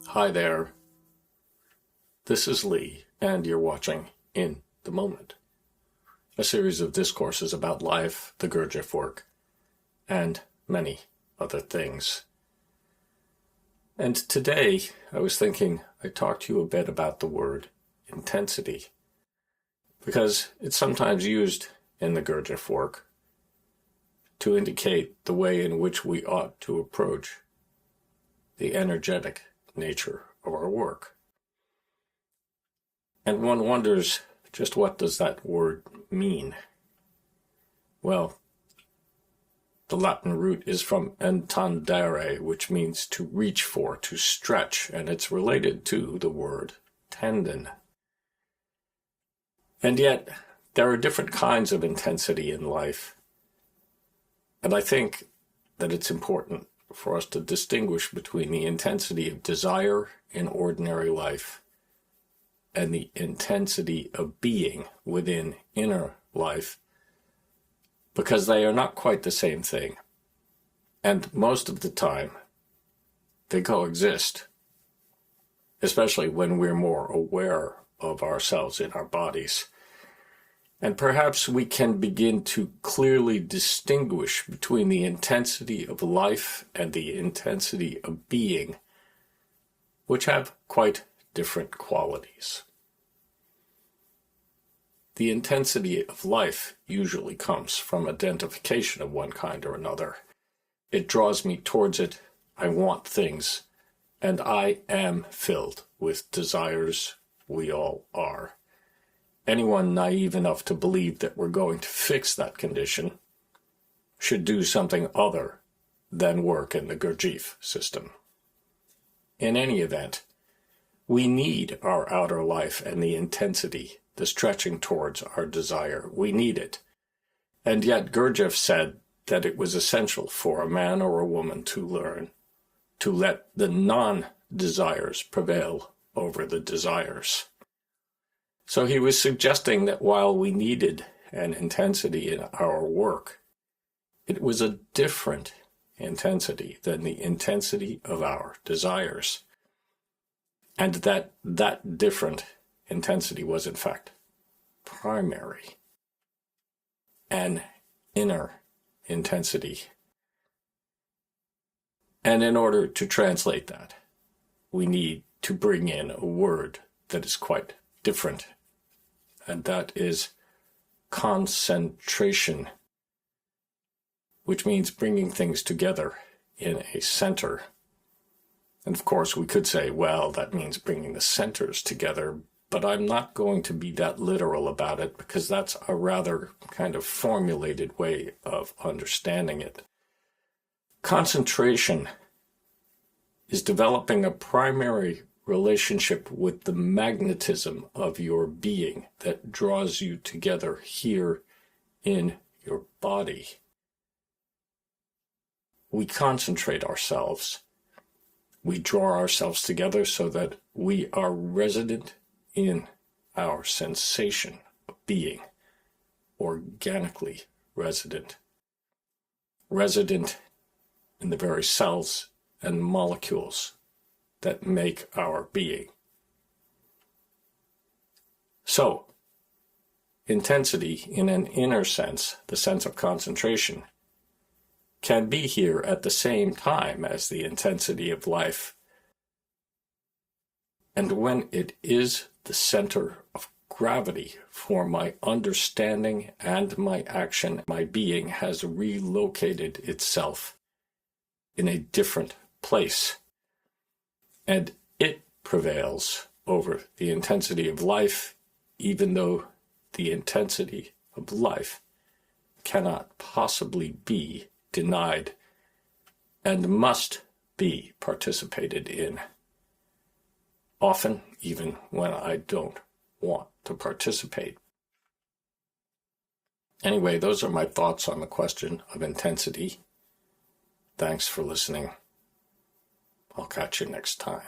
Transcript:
Hi there, this is Lee, and you're watching In the Moment, a series of discourses about life, the Gurdjieff work, and many other things. And today, I was thinking I'd talk to you a bit about the word intensity, because it's sometimes used in the Gurdjieff work to indicate the way in which we ought to approach the energetic nature of our work. And one wonders, just what does that word mean? Well, the Latin root is from intendere, which means to reach for, to stretch, and it's related to the word tendon. And yet, there are different kinds of intensity in life. And I think that it's important for us to distinguish between the intensity of desire in ordinary life and the intensity of being within inner life, because they are not quite the same thing. And most of the time, they coexist, especially when we're more aware of ourselves in our bodies. And perhaps we can begin to clearly distinguish between the intensity of life and the intensity of being, which have quite different qualities. The intensity of life usually comes from identification of one kind or another. It draws me towards it, I want things, and I am filled with desires. We all are. Anyone naive enough to believe that we're going to fix that condition should do something other than work in the Gurdjieff system. In any event, we need our outer life and the intensity, the stretching towards our desire. We need it. And yet Gurdjieff said that it was essential for a man or a woman to learn to let the non-desires prevail over the desires. So he was suggesting that while we needed an intensity in our work, it was a different intensity than the intensity of our desires. And that different intensity was in fact primary, an inner intensity. And in order to translate that, we need to bring in a word that is quite different, and that is concentration, which means bringing things together in a center. And of course we could say, well, that means bringing the centers together, but I'm not going to be that literal about it, because that's a rather kind of formulated way of understanding it. Concentration is developing a primary relationship with the magnetism of your being that draws you together here in your body. We concentrate ourselves. We draw ourselves together so that we are resident in our sensation of being, organically resident in the very cells and molecules that make our being. So, intensity in an inner sense, the sense of concentration, can be here at the same time as the intensity of life. And when it is the center of gravity for my understanding and my action, my being has relocated itself in a different place. And it prevails over the intensity of life, even though the intensity of life cannot possibly be denied and must be participated in, often even when I don't want to participate. Anyway, those are my thoughts on the question of intensity. Thanks for listening. I'll catch you next time.